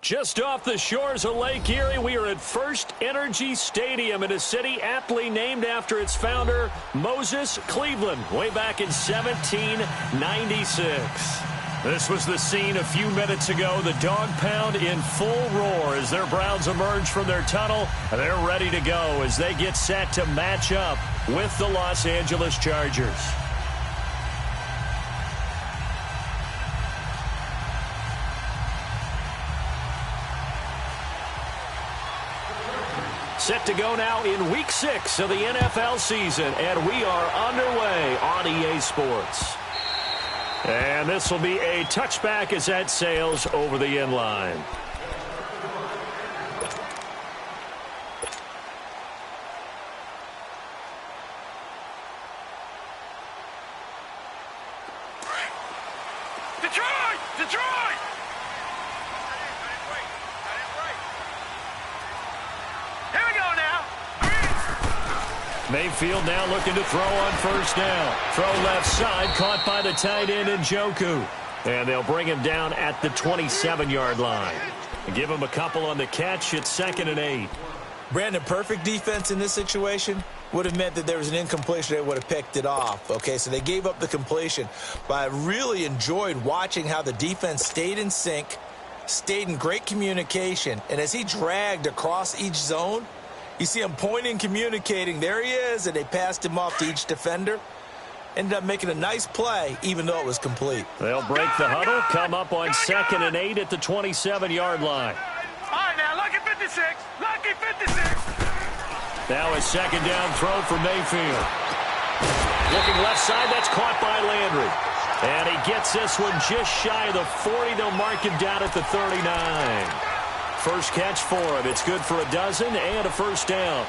Just off the shores of Lake Erie, we are at First Energy Stadium in a city aptly named after its founder, Moses Cleveland, way back in 1796. This was the scene a few minutes ago. The dog pound in full roar as their Browns emerge from their tunnel. They're ready to go as they get set to match up with the Los Angeles Chargers. Set to go now in Week 6 of the NFL season, and we are underway on EA Sports. And this will be a touchback as that sails over the end line. Detroit! Mayfield now looking to throw on first down. Throw left side, caught by the tight end Njoku. And they'll bring him down at the 27-yard line. And give him a couple on the catch at 2nd and 8. Brandon, perfect defense in this situation would have meant that there was an incompletion. They would have picked it off. Okay, so they gave up the completion. But I really enjoyed watching how the defense stayed in sync, stayed in great communication. And as he dragged across each zone, you see him pointing, communicating. There he is, and they passed him off to each defender. Ended up making a nice play, even though it was complete. They'll break the huddle, come up on 2nd and 8 at the 27-yard line. All right, now, lucky 56. Lucky 56. Now a second down throw for Mayfield. Looking left side, that's caught by Landry. And he gets this one just shy of the 40. They'll mark him down at the 39. First catch for him. It's good for a dozen and a first down.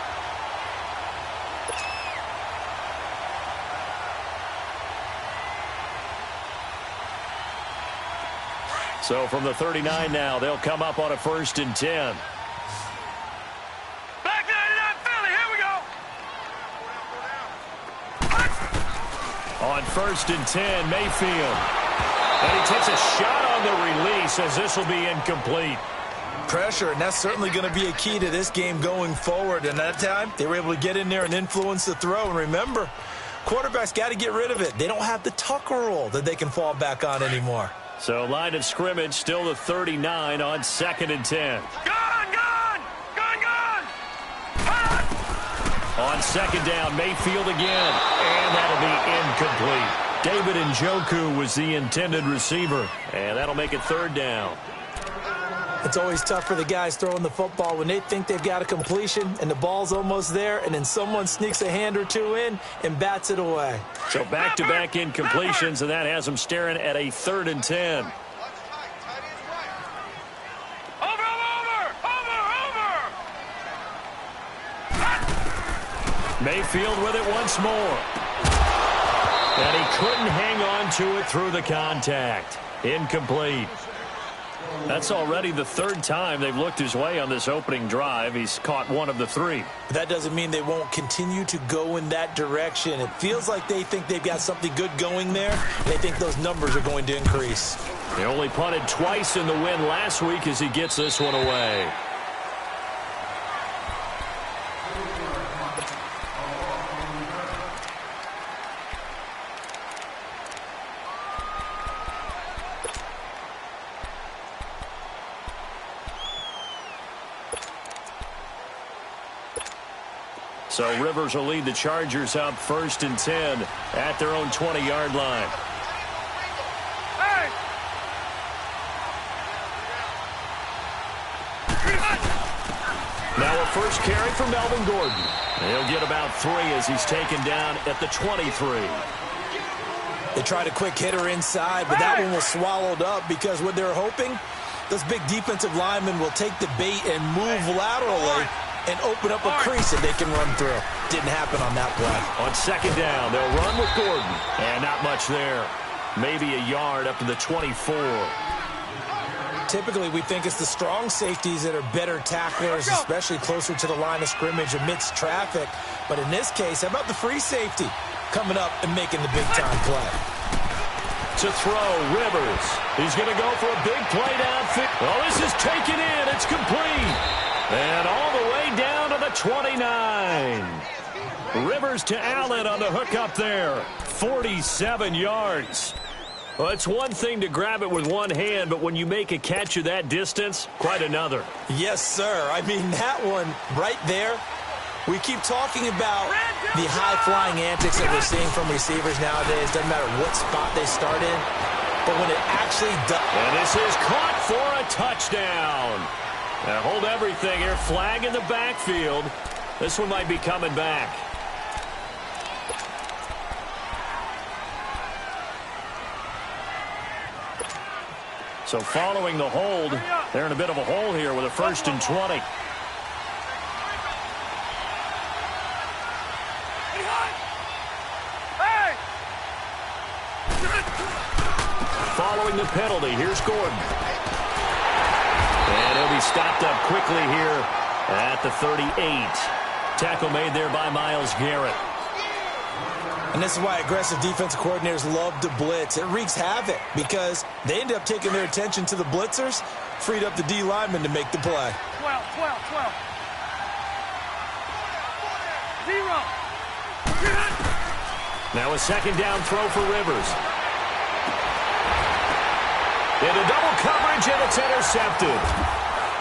So from the 39 now, they'll come up on a 1st and 10. Back 99 Philly, here we go. On 1st and 10, Mayfield. And he takes a shot on the release as this will be incomplete. Pressure, and that's certainly going to be a key to this game going forward. And that time, they were able to get in there and influence the throw. And remember, quarterbacks got to get rid of it. They don't have the Tucker rule that they can fall back on anymore. So line of scrimmage still the 39 on 2nd and 10. Gone! On 2nd down, Mayfield again. And that'll be incomplete. David Njoku was the intended receiver. And that'll make it 3rd down. It's always tough for the guys throwing the football when they think they've got a completion and the ball's almost there, and then someone sneaks a hand or two in and bats it away. So back-to-back incompletions, and that has them staring at a 3rd and 10. Over! Mayfield with it once more. And he couldn't hang on to it through the contact. Incomplete. That's already the 3rd time they've looked his way on this opening drive. He's caught 1 of the 3. But that doesn't mean they won't continue to go in that direction. It feels like they think they've got something good going there. They think those numbers are going to increase. They only punted twice in the win last week as he gets this one away. So Rivers will lead the Chargers up 1st and 10 at their own 20-yard line. Hey! Now a first carry for Melvin Gordon. He'll get about 3 as he's taken down at the 23. They tried a quick hitter inside, but that one was swallowed up because what they're hoping, those big defensive linemen will take the bait and move laterally and open up a crease that they can run through. Didn't happen on that play. On 2nd down, they'll run with Gordon. And not much there. Maybe a yard up to the 24. Typically, we think it's the strong safeties that are better tacklers, especially closer to the line of scrimmage amidst traffic. But in this case, how about the free safety coming up and making the big-time play? To throw, Rivers. He's going to go for a big play downfield. Oh, this is taken in. It's complete. And all the way down to the 29. Rivers to Allen on the hook up there. 47 yards. Well, it's one thing to grab it with one hand, but when you make a catch of that distance, quite another. Yes, sir. I mean, that one right there. We keep talking about the high-flying antics that we're seeing from receivers nowadays. Doesn't matter what spot they start in. But when it actually does... And this is caught for a touchdown. Now hold everything here. Flag in the backfield. This one might be coming back. So following the hold, they're in a bit of a hole here with a 1st and 20. Following the penalty, here's Gordon. And he'll be stopped up quickly here at the 38. Tackle made there by Myles Garrett. And this is why aggressive defensive coordinators love to blitz. It wreaks havoc because they end up taking their attention to the blitzers, freed up the D lineman to make the play. 12, 12, 12. 0. Now a second down throw for Rivers. Into double coverage, and it's intercepted.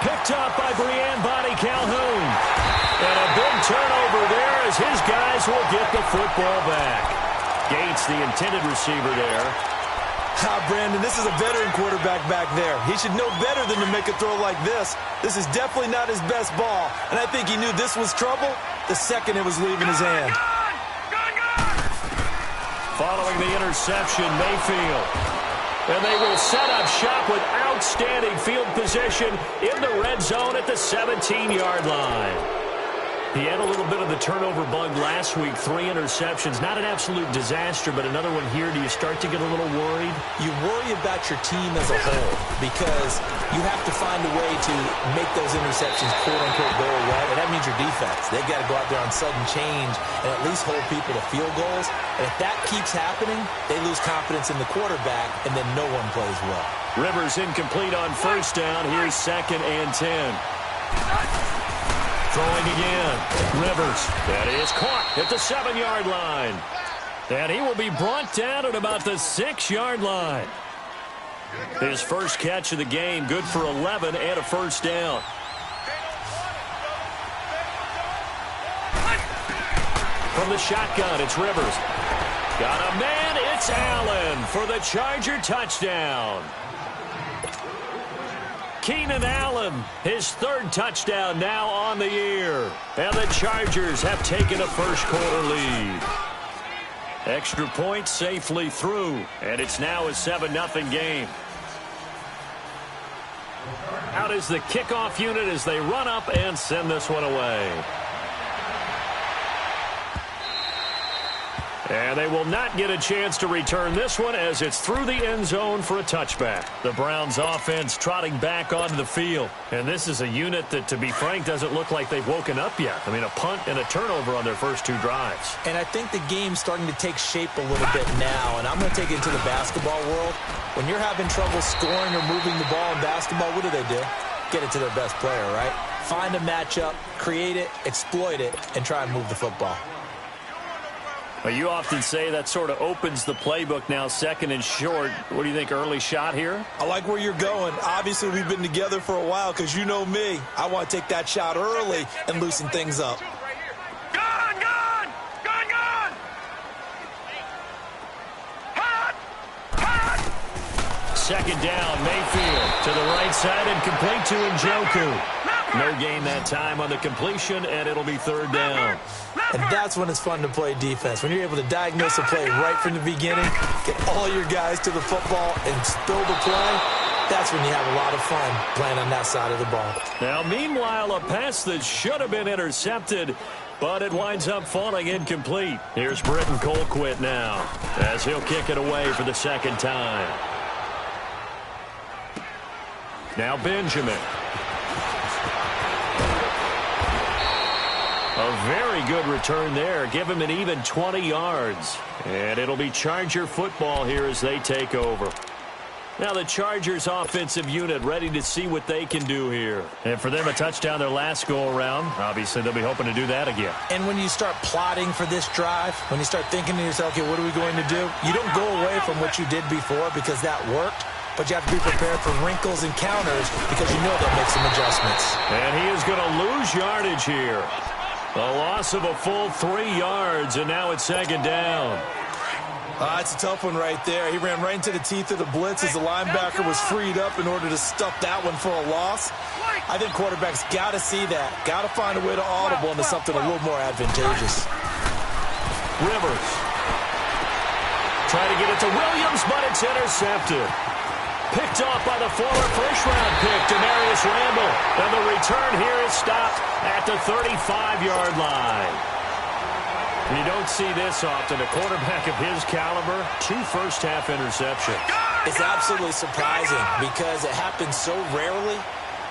Picked up by Brian Bonnie Calhoun. And a big turnover there as his guys will get the football back. Gates, the intended receiver there. Brandon, this is a veteran quarterback back there. He should know better than to make a throw like this. This is definitely not his best ball. And I think he knew this was trouble the second it was leaving his hand. Following the interception, Mayfield. And they will set up shop with outstanding field position in the red zone at the 17-yard line. He had a little bit of the turnover bug last week, 3 interceptions. Not an absolute disaster, but another one here. Do you start to get a little worried? You worry about your team as a whole because you have to find a way to make those interceptions, quote-unquote, go away, and that means your defense. They've got to go out there on sudden change and at least hold people to field goals. And if that keeps happening, they lose confidence in the quarterback, and then no one plays well. Rivers incomplete on 1st down. Here's 2nd and 10. Throwing again. Rivers. That is caught at the 7-yard line. And he will be brought down at about the 6-yard line. His first catch of the game, good for 11 and a 1st down. From the shotgun, it's Rivers. Got a man, it's Allen for the Charger touchdown. Keenan Allen, his 3rd touchdown now on the year. And the Chargers have taken a first-quarter lead. Extra point safely through, and it's now a 7-0 game. Out is the kickoff unit as they run up and send this one away. And they will not get a chance to return this one as it's through the end zone for a touchback. The Browns offense trotting back onto the field. And this is a unit that, to be frank, doesn't look like they've woken up yet. I mean, a punt and a turnover on their first 2 drives. And I think the game's starting to take shape a little bit now. And I'm going to take it into the basketball world. When you're having trouble scoring or moving the ball in basketball, what do? Get it to their best player, right? Find a matchup, create it, exploit it, and try and move the football. Well, you often say that sort of opens the playbook now, 2nd and short. What do you think, early shot here? I like where you're going. Obviously, we've been together for a while because you know me. I want to take that shot early and loosen things up. Gone! Gone! Gone! Gone! Hot! Hot! 2nd down, Mayfield to the right side and complete to Njoku. No gain that time on the completion, and it'll be 3rd down. And that's when it's fun to play defense. When you're able to diagnose a play right from the beginning, get all your guys to the football, and spill the play, that's when you have a lot of fun playing on that side of the ball. Now, meanwhile, a pass that should have been intercepted, but it winds up falling incomplete. Here's Britton Colquitt now as he'll kick it away for the 2nd time. Now Benjamin. A very good return there. Give him an even 20 yards. And it'll be Charger football here as they take over. Now the Chargers offensive unit ready to see what they can do here. And for them, a touchdown their last go-around. Obviously, they'll be hoping to do that again. And when you start plotting for this drive, when you start thinking to yourself, okay, what are we going to do? You don't go away from what you did before because that worked, but you have to be prepared for wrinkles and counters because you know they'll make some adjustments. And he is going to lose yardage here. A loss of a full 3 yards, and now it's second down. It's a tough one right there. He ran right into the teeth of the blitz as the linebacker was freed up in order to stuff that one for a loss. I think quarterbacks got to see that. Got to find a way to audible into something a little more advantageous. Rivers. Trying to get it to Williams, but it's intercepted. Picked off by the former first-round pick, Demarius Randall. And the return here is stopped at the 35-yard line. You don't see this often. A quarterback of his caliber, 2 first-half interceptions. It's absolutely surprising because it happens so rarely.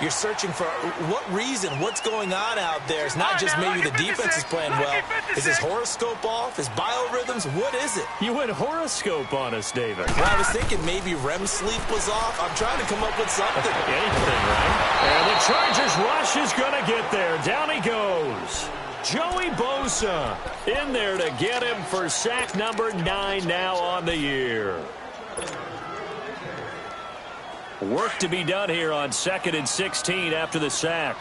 You're searching for what reason, what's going on out there. It's not just maybe the defense is playing well. Is his horoscope off? His biorhythms? What is it? You went horoscope on us, David. Well, I was thinking maybe REM sleep was off. I'm trying to come up with something. Anything, right? And the Chargers rush is going to get there. Down he goes. Joey Bosa in there to get him for sack number 9 now on the year. Work to be done here on 2nd and 16 after the sack.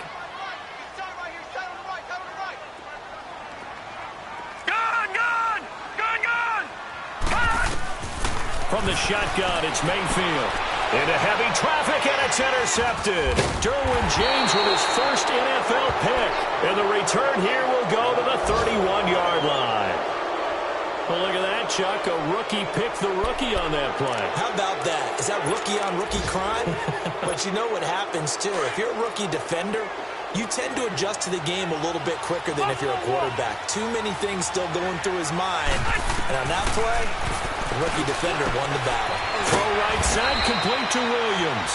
From the shotgun, it's Mayfield. Into heavy traffic, and it's intercepted. Derwin James with his first NFL pick. And the return here will go to the 31-yard line. Well, look at that, Chuck. A rookie picked the rookie on that play. How about that? Is that rookie-on-rookie crime? But you know what happens, too. If you're a rookie defender, you tend to adjust to the game a little bit quicker than if you're a quarterback. Too many things still going through his mind. And on that play, the rookie defender won the battle. Throw right side, complete to Williams.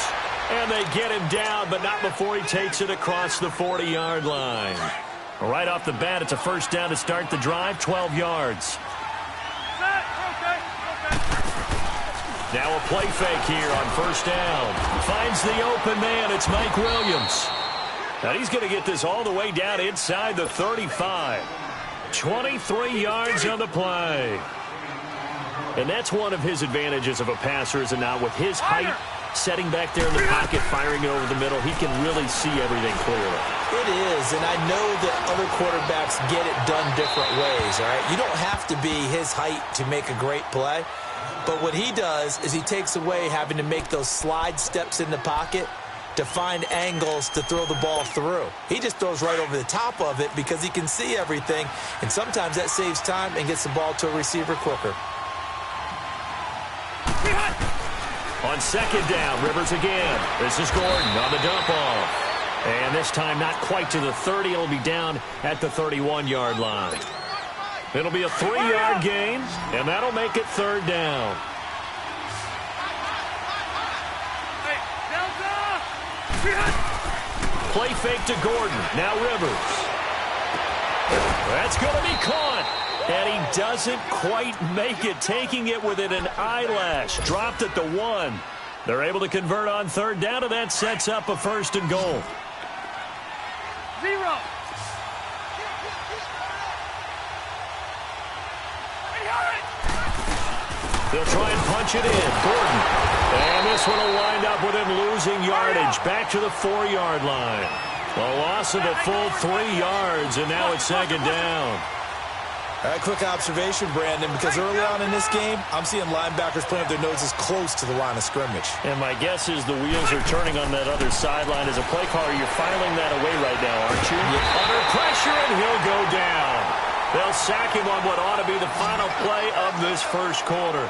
And they get him down, but not before he takes it across the 40-yard line. Right off the bat, it's a first down to start the drive, 12 yards. Now a play fake here on first down. Finds the open man. It's Mike Williams. And he's going to get this all the way down inside the 35. 23 yards on the play. And that's one of his advantages of a passer, is it not? With his height, setting back there in the pocket, firing it over the middle, he can really see everything clearly. It is, and I know that other quarterbacks get it done different ways, all right? You don't have to be his height to make a great play. But what he does is he takes away having to make those slide steps in the pocket to find angles to throw the ball through. He just throws right over the top of it because he can see everything, and sometimes that saves time and gets the ball to a receiver quicker. On second down, Rivers again. This is Gordon on the dump off. And this time not quite to the 30. It'll be down at the 31-yard line. It'll be a 3-yard gain, and that'll make it third down. Play fake to Gordon. Now Rivers. That's going to be caught. And he doesn't quite make it, taking it within an eyelash. Dropped at the 1. They're able to convert on third down, and that sets up a first and goal. 0. They'll try and punch it in. Gordon. And this one will wind up with him losing yardage. Back to the 4-yard line. A loss of a full 3 yards, and now it's second down. All right, quick observation, Brandon, because early on in this game, I'm seeing linebackers playing with their noses close to the line of scrimmage. And my guess is the wheels are turning on that other sideline. As a play caller, you're filing that away right now, aren't you? Yeah. Under pressure, and he'll go down. They'll sack him on what ought to be the final play of this first quarter.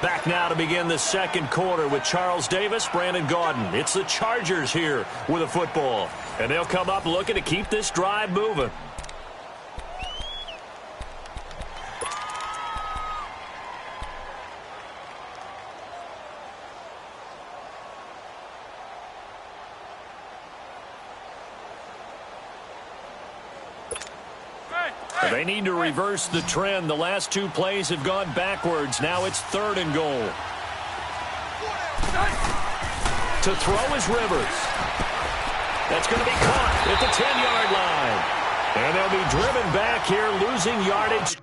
Back now to begin the second quarter with Charles Davis, Brandon Gaudin. It's the Chargers here with a football. And they'll come up looking to keep this drive moving. They need to reverse the trend. The last two plays have gone backwards. Now it's 3rd and goal. To throw is Rivers. That's going to be caught at the 10-yard line. And they'll be driven back here, losing yardage.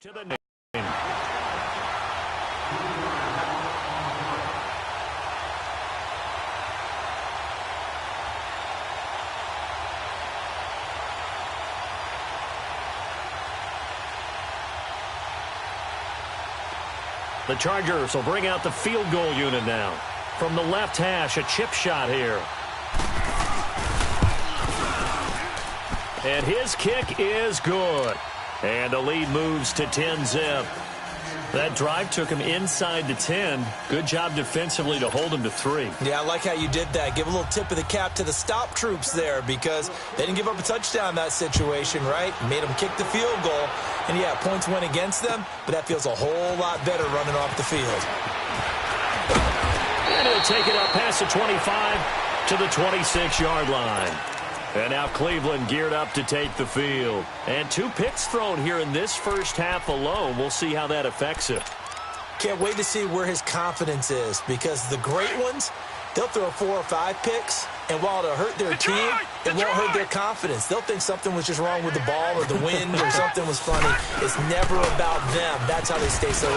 To the name. The Chargers will bring out the field goal unit now. From the left hash, a chip shot here. And his kick is good. And the lead moves to 10-zip. That drive took him inside the 10. Good job defensively to hold him to 3. Yeah, I like how you did that. Give a little tip of the cap to the stop troops there because they didn't give up a touchdown in that situation, right? Made them kick the field goal. And, yeah, points went against them, but that feels a whole lot better running off the field. And he'll take it up past the 25 to the 26-yard line. And now Cleveland geared up to take the field. And 2 picks thrown here in this first half alone. We'll see how that affects it. Can't wait to see where his confidence is because the great ones, they'll throw 4 or 5 picks, and while it'll hurt their team, it won't hurt their confidence. They'll think something was just wrong with the ball or the wind or something was funny. It's never about them. That's how they stay so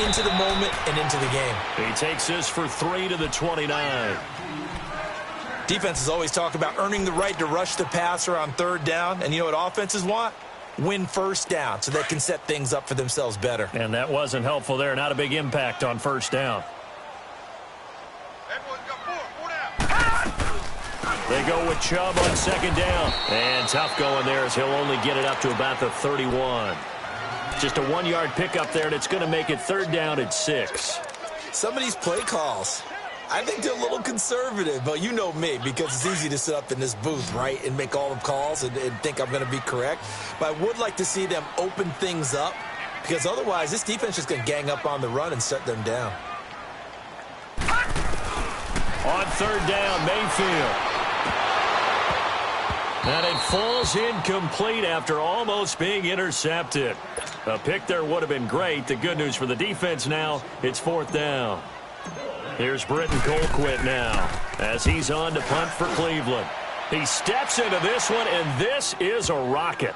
into the moment and into the game. He takes this for 3 to the 29. Defenses always talk about earning the right to rush the passer on 3rd down. And you know what offenses want? Win 1st down so they can set things up for themselves better. And that wasn't helpful there. Not a big impact on 1st down. They go with Chubb on 2nd down. And tough going there as he'll only get it up to about the 31. Just a 1-yard pickup there, and it's going to make it 3rd down at 6. Some of these play calls, I think they're a little conservative, but you know me, because it's easy to sit up in this booth, right, and make all the calls and think I'm going to be correct. But I would like to see them open things up, because otherwise this defense is going to gang up on the run and shut them down. On 3rd down, Mayfield. And it falls incomplete after almost being intercepted. A pick there would have been great. The good news for the defense now, it's 4th down. Here's Britton Colquitt now as he's on to punt for Cleveland. He steps into this one, and this is a rocket.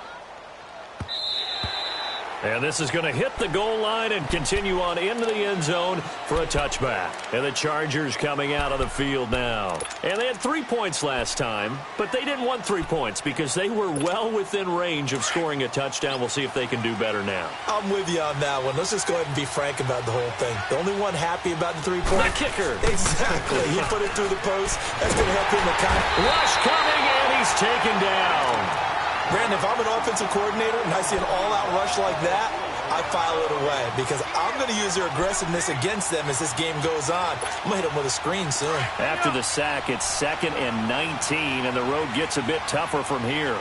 And this is going to hit the goal line and continue on into the end zone for a touchback. And the Chargers coming out of the field now. And they had 3 points last time, but they didn't want 3 points because they were well within range of scoring a touchdown. We'll see if they can do better now. I'm with you on that one. Let's just go ahead and be frank about the whole thing. The only one happy about the 3-point. The kicker. Exactly. He put it through the post. That's going to help him a ton. Rush coming, and he's taken down. Brandon, if I'm an offensive coordinator and I see an all-out rush like that, I file it away because I'm going to use their aggressiveness against them as this game goes on. I'm going to hit them with a screen soon. After the sack, it's 2nd and 19, and the road gets a bit tougher from here.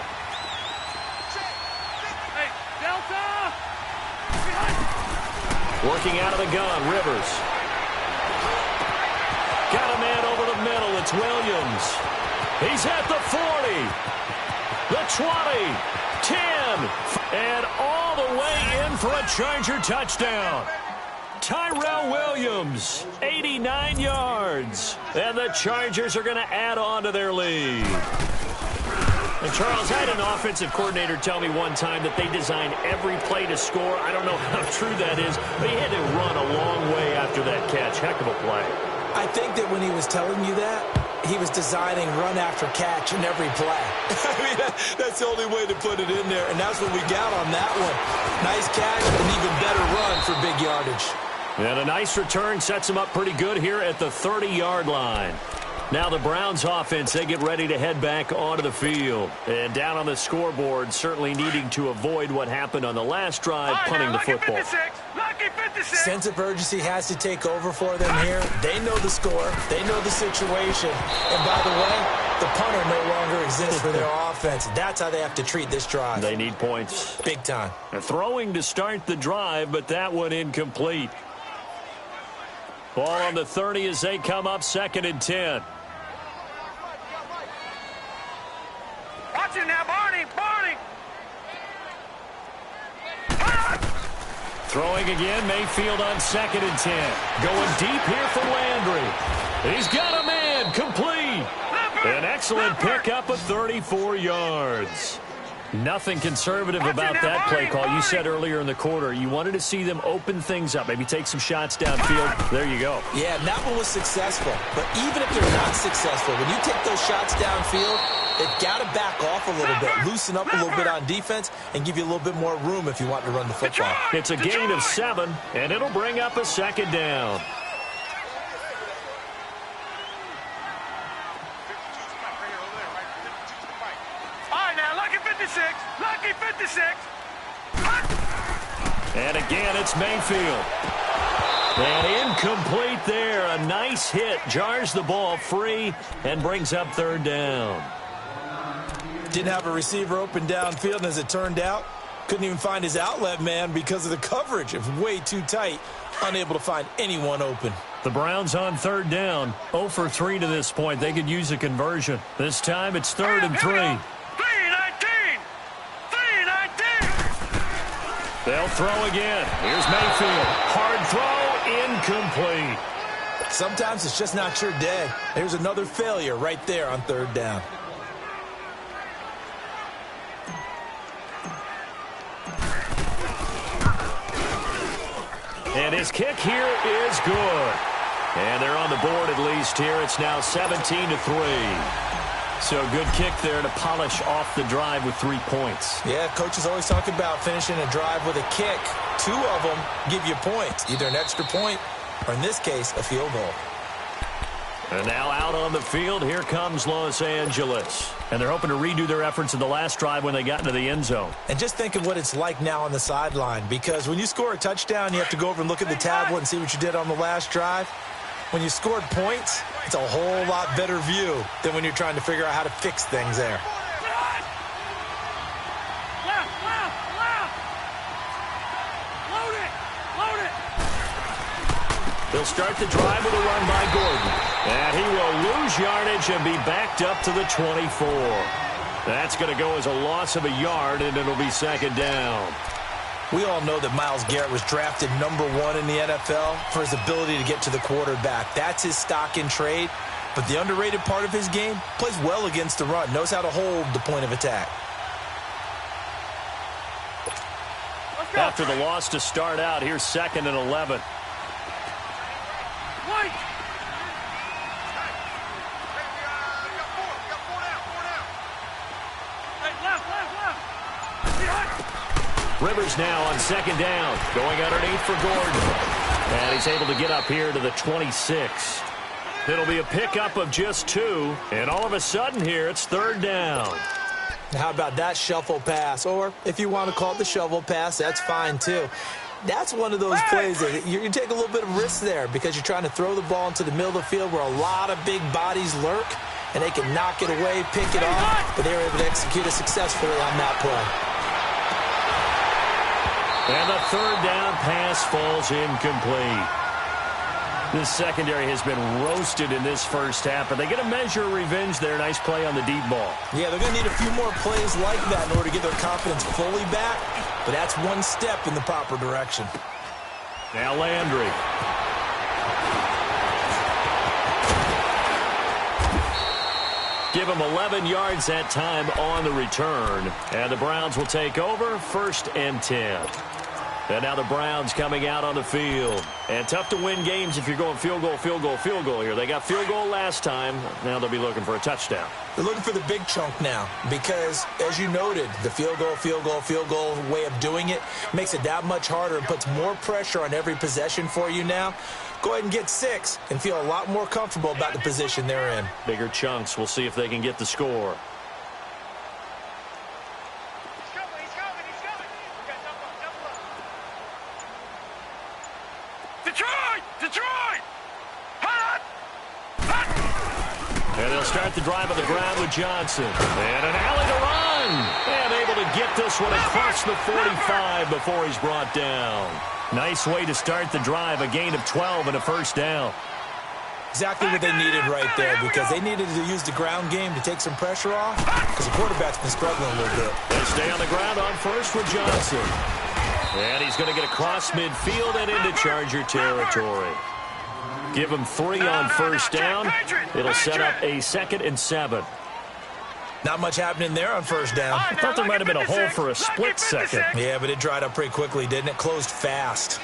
Hey, Delta! Working out of the gun, Rivers. Got a man over the middle. It's Williams. He's at the 40. The 20, 10, and all the way in for a Charger touchdown. Tyrell Williams, 89 yards. And the Chargers are going to add on to their lead. And Charles, I had an offensive coordinator tell me one time that they design every play to score. I don't know how true that is, but he had to run a long way after that catch. Heck of a play. I think that when he was telling you that, he was designing run after catch in every play. I mean, that's the only way to put it in there, and that's what we got on that one. Nice catch, and even better run for big yardage. And a nice return sets them up pretty good here at the 30-yard line. Now the Browns offense, they get ready to head back onto the field. And down on the scoreboard, certainly needing to avoid what happened on the last drive, punting the football. 56. Lucky 56. Sense of urgency has to take over for them here. They know the score. They know the situation. And by the way, the punter no longer exists for their offense. That's how they have to treat this drive. They need points. Big time. Throwing to start the drive, but that one incomplete. Ball on the 30 as they come up 2nd and 10. Watch it now, Barney. Throwing again, Mayfield on 2nd and 10. Going deep here for Landry. He's got a man, complete. An excellent pickup of 34 yards. Nothing conservative about that play call. You said earlier in the quarter you wanted to see them open things up, maybe take some shots downfield. There you go. Yeah, and that one was successful. But even if they're not successful, when you take those shots downfield, they've got to back off a little bit, loosen up a little bit on defense, and give you a little bit more room if you want to run the football. It's a gain of 7, and it'll bring up a 2nd down. Lucky 56. And again, it's Mayfield. And incomplete there. A nice hit. Jars the ball free and brings up 3rd down. Didn't have a receiver open downfield, and as it turned out, couldn't even find his outlet man because of the coverage. It was way too tight. Unable to find anyone open. The Browns on 3rd down. 0 for 3 to this point. They could use a conversion. This time it's 3rd and 3. They'll throw again. Here's Mayfield. Hard throw, incomplete. Sometimes it's just not your day. There's another failure right there on 3rd down. And his kick here is good. And they're on the board at least here. It's now 17-3. So a good kick there to polish off the drive with 3 points. Yeah, coaches always talk about finishing a drive with a kick. 2 of them give you points, either an extra point or, in this case, a field goal. And now out on the field, here comes Los Angeles. And they're hoping to redo their efforts in the last drive when they got into the end zone. And just think of what it's like now on the sideline, because when you score a touchdown, you have to go over and look at the tablet and see what you did on the last drive. When you scored points, it's a whole lot better view than when you're trying to figure out how to fix things there. Load it. They'll start the drive with a run by Gordon. And he will lose yardage and be backed up to the 24. That's going to go as a loss of a yard, and it'll be 2nd down. We all know that Myles Garrett was drafted #1 in the NFL for his ability to get to the quarterback. That's his stock in trade. But the underrated part of his game, plays well against the run, knows how to hold the point of attack. After the loss to start out, here's 2nd and 11. White. Rivers now on 2nd down, going underneath for Gordon. And he's able to get up here to the 26. It'll be a pickup of just 2, and all of a sudden here, it's 3rd down. How about that shuffle pass? Or if you want to call it the shovel pass, that's fine too. That's one of those plays that you take a little bit of risk there because you're trying to throw the ball into the middle of the field where a lot of big bodies lurk, and they can knock it away, pick it off, but they were able to execute it successfully on that play. And the 3rd down pass falls incomplete. This secondary has been roasted in this first half, but they get a measure of revenge there. Nice play on the deep ball. Yeah, they're going to need a few more plays like that in order to get their confidence fully back, but that's one step in the proper direction. Now Landry. Give him 11 yards that time on the return. And the Browns will take over 1st and 10. And now the Browns coming out on the field. And tough to win games if you're going field goal, field goal, field goal here. They got field goal last time. Now they'll be looking for a touchdown. They're looking for the big chunk now because, as you noted, the field goal way of doing it makes it that much harder and puts more pressure on every possession for you now. Go ahead and get 6 and feel a lot more comfortable about the position they're in. Bigger chunks. We'll see if they can get the score. Detroit! And they'll start the drive on the ground with Johnson. And an alley to run. And able to get this one across the 45 before he's brought down. Nice way to start the drive. A gain of 12 and a first down. Exactly what they needed right there because they needed to use the ground game to take some pressure off because the quarterback's been struggling a little bit. They stay on the ground on first with Johnson. And he's going to get across midfield and into Charger territory. Give him 3 on first down. It'll set up a 2nd and 7. Not much happening there on first down. I thought there might have been a hole for a split second. Yeah, but it dried up pretty quickly, didn't it? Closed fast.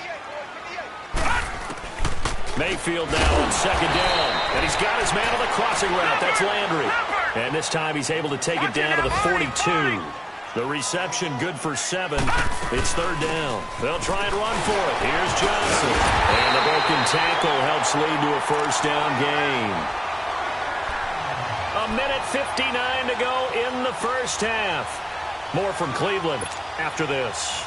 Mayfield now on 2nd down. And he's got his man on the crossing route. That's Landry. And this time he's able to take it down to the 42. The reception good for 7. It's 3rd down. They'll try and run for it. Here's Johnson. And the broken tackle helps lead to a first down gain. 1:59 to go in the first half. More from Cleveland after this.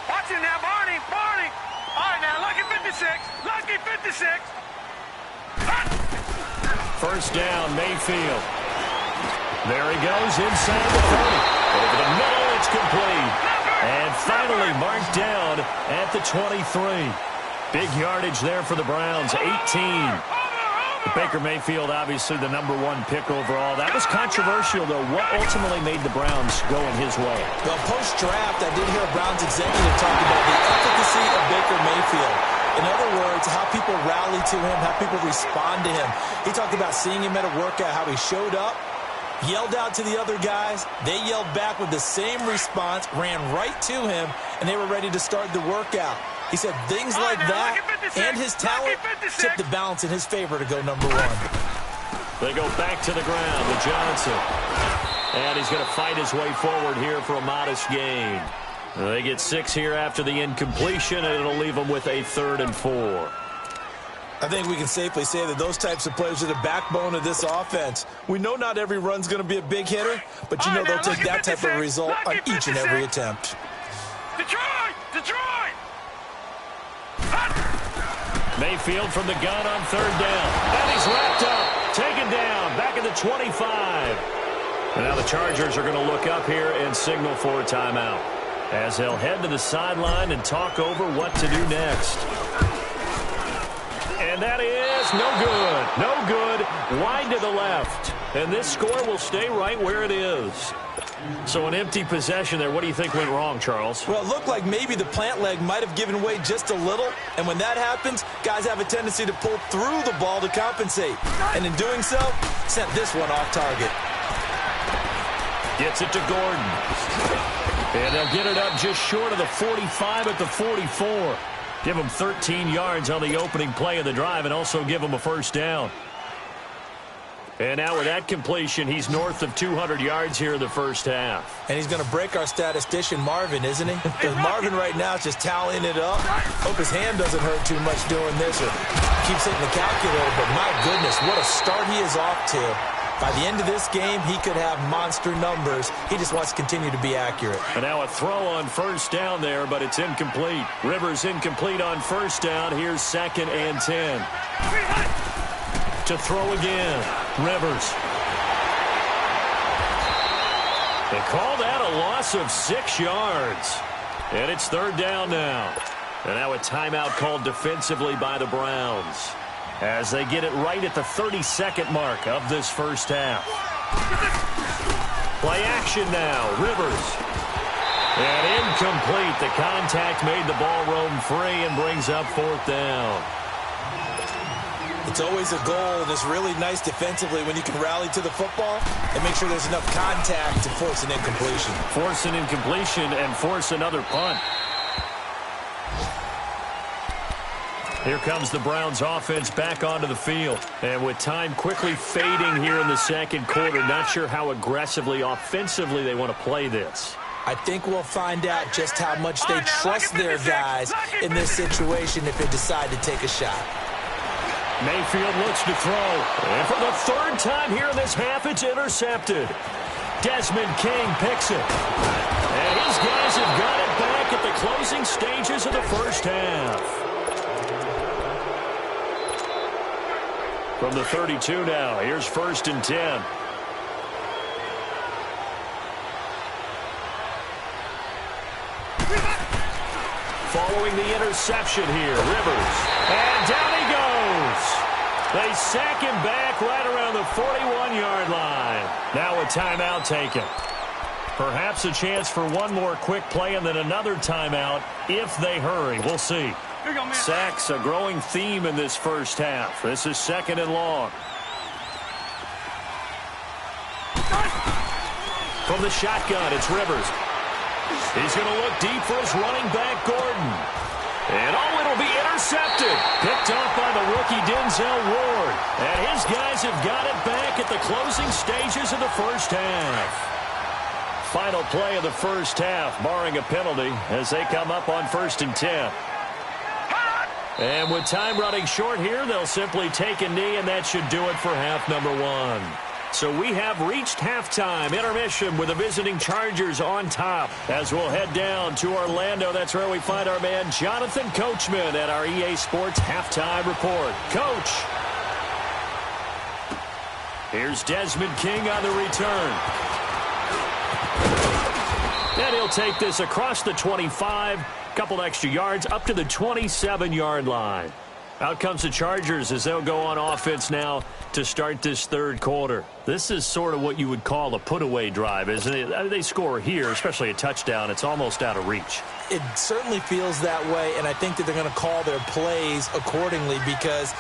Watch it now, Barney. All right, now, lucky 56. Lucky 56. First down, Mayfield. There he goes inside the 30. Over the middle, it's complete. And finally marked down at the 23. Big yardage there for the Browns, 18. Baker Mayfield, obviously the #1 pick overall. That was controversial, though. What ultimately made the Browns go in his way? Well, post-draft, I did hear a Browns executive talk about the efficacy of Baker Mayfield. In other words, how people rally to him, how people respond to him. He talked about seeing him at a workout, how he showed up, yelled out to the other guys. They yelled back with the same response, ran right to him, and they were ready to start the workout. He said things like that and his talent tipped the balance in his favor to go #1. They go back to the ground with Johnson. And he's going to fight his way forward here for a modest gain. They get 6 here after the incompletion, and it'll leave them with a 3rd and 4. I think we can safely say that those types of players are the backbone of this offense. We know not every run's going to be a big hitter, but you know they'll take that type of result on each and every attempt. Detroit! Mayfield from the gun on 3rd down. And he's wrapped up. Taken down. Back at the 25. And now the Chargers are going to look up here and signal for a timeout, as they'll head to the sideline and talk over what to do next. And that is no good. No good. Wide to the left. And this score will stay right where it is. So an empty possession there. What do you think went wrong, Charles? Well, it looked like maybe the plant leg might have given way just a little. And when that happens, guys have a tendency to pull through the ball to compensate. And in doing so, sent this one off target. Gets it to Gordon. And they'll get it up just short of the 45 at the 44. Give them 13 yards on the opening play of the drive and also give them a first down. And now with that completion, he's north of 200 yards here in the first half. And he's going to break our statistician, Marvin, isn't he? Because Marvin right now is just tallying it up. Hope his hand doesn't hurt too much doing this or keeps hitting the calculator. But my goodness, what a start he is off to. By the end of this game, he could have monster numbers. He just wants to continue to be accurate. And now a throw on first down there, but it's incomplete. Rivers incomplete on first down. Here's 2nd and 10. To throw again. Rivers. They call that a loss of 6 yards. And it's 3rd down now. And now a timeout called defensively by the Browns, as they get it right at the 32nd mark of this first half. Play action now. Rivers. And incomplete. The contact made the ball roam free and brings up 4th down. It's always a goal, and it's really nice defensively when you can rally to the football and make sure there's enough contact to force an incompletion. Force an incompletion and force another punt. Here comes the Browns offense back onto the field. And with time quickly fading here in the second quarter, not sure how aggressively, offensively they want to play this. I think we'll find out just how much they trust their guys in this situation if they decide to take a shot. Mayfield looks to throw. And for the third time here in this half, it's intercepted. Desmond King picks it. And his guys have got it back at the closing stages of the first half. From the 32 now, here's 1st and 10. Following the interception here, Rivers. And down he goes. They sack him back right around the 41-yard line. Now a timeout taken. Perhaps a chance for one more quick play and then another timeout if they hurry. We'll see. Sacks, a growing theme in this first half. This is 2nd and long. From the shotgun, it's Rivers. He's going to look deep for his running back, Gordon. And it'll be intercepted. Picked off by the rookie Denzel Ward. And his guys have got it back at the closing stages of the first half. Final play of the first half, barring a penalty, as they come up on 1st and 10. And with time running short here, they'll simply take a knee, and that should do it for half number 1. So we have reached halftime, intermission with the visiting Chargers on top. As we'll head down to Orlando, that's where we find our man Jonathan Coachman at our EA Sports Halftime Report. Coach. Here's Desmond King on the return. And he'll take this across the 25. Couple extra yards up to the 27-yard line. Out comes the Chargers as they'll go on offense now to start this third quarter. This is sort of what you would call a put-away drive, isn't it? They score here, especially a touchdown. It's almost out of reach. It certainly feels that way, and I think that they're going to call their plays accordingly because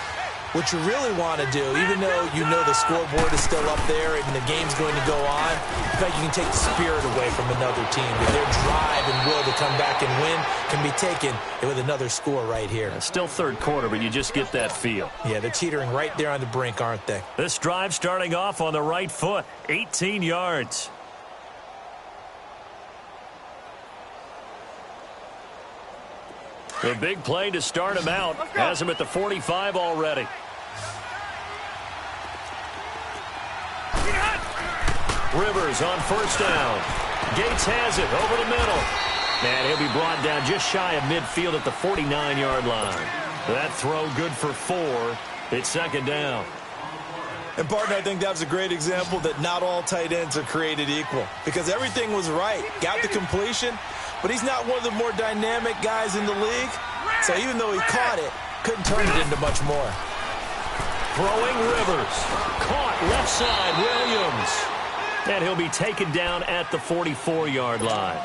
what you really want to do, even though you know the scoreboard is still up there and the game's going to go on, in fact, you can take the spirit away from another team. Their drive and will to come back and win can be taken with another score right here. It's still third quarter, but you just get that feel. Yeah, they're teetering right there on the brink, aren't they? This drive starting off on the right foot, 18 yards. The big play to start him out. Has him at the 45 already. Rivers on 1st down. Gates has it over the middle. And he'll be brought down just shy of midfield at the 49-yard line. That throw good for 4. It's 2nd down. And, partner, I think that was a great example that not all tight ends are created equal because everything was right. Got the completion, but he's not one of the more dynamic guys in the league. So even though he caught it, couldn't turn it into much more. Throwing Rivers. Caught left side, Williams. And he'll be taken down at the 44-yard line.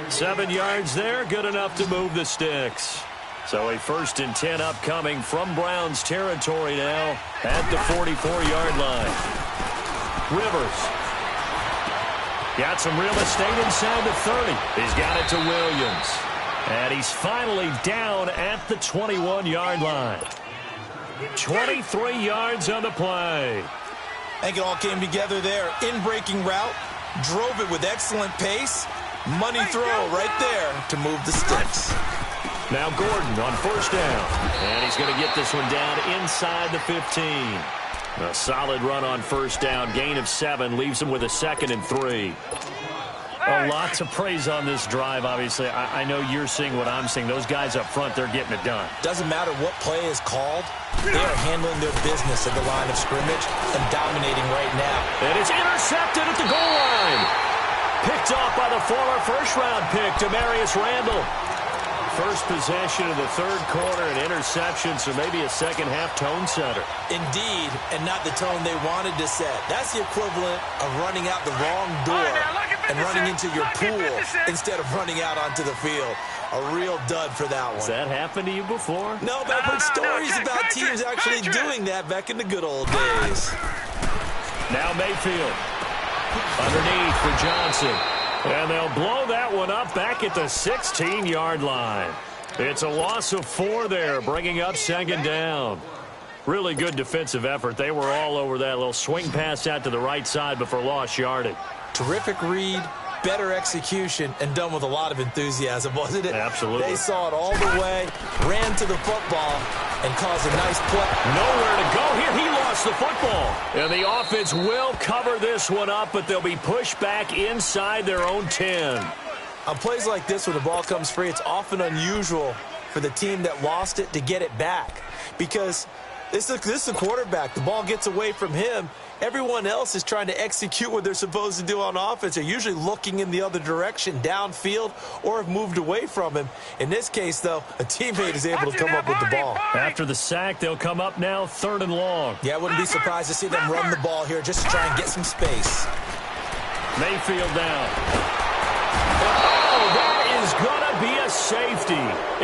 7 yards there, good enough to move the sticks. So a 1st and 10 upcoming from Browns territory now at the 44-yard line. Rivers. Got some real estate inside the 30. He's got it to Williams. And he's finally down at the 21-yard line. 23 yards on the play. I think it all came together there. In-breaking route, drove it with excellent pace. Money throw right there to move the sticks. Now Gordon on 1st down. And he's going to get this one down inside the 15. A solid run on 1st down. Gain of 7 leaves him with a 2nd and 3. A lot to praise on this drive, obviously. I know you're seeing what I'm seeing. Those guys up front, they're getting it done. Doesn't matter what play is called. They are handling their business at the line of scrimmage and dominating right now. And it's intercepted at the goal line. Picked off by the former first-round pick, Demarius Randall. First possession of the third quarter, an interception, so maybe a second-half tone setter. Indeed, and not the tone they wanted to set. That's the equivalent of running out the wrong door and running into your pool instead of running out onto the field. A real dud for that one. Has that happened to you before? No, but I've heard stories about teams actually doing that back in the good old days. Now Mayfield. Underneath for Johnson. And they'll blow that one up back at the 16-yard line. It's a loss of 4 there, bringing up second down. Really good defensive effort. They were all over that little swing pass out to the right side, but for lost yardage. Terrific read, better execution, and done with a lot of enthusiasm, wasn't it? Absolutely. They saw it all the way, ran to the football, and caused a nice play. Nowhere to go here. He lost the football. And the offense will cover this one up, but they'll be pushed back inside their own 10. On plays like this, when the ball comes free, it's often unusual for the team that lost it to get it back. Because this is the quarterback. The ball gets away from him. Everyone else is trying to execute what they're supposed to do on offense. They're usually looking in the other direction, downfield, or have moved away from him. In this case, though, a teammate is able to come up with the ball. After the sack, they'll come up now 3rd and long. Yeah, I wouldn't be surprised to see them run the ball here just to try and get some space. Mayfield down. Oh, that is going to be a safety.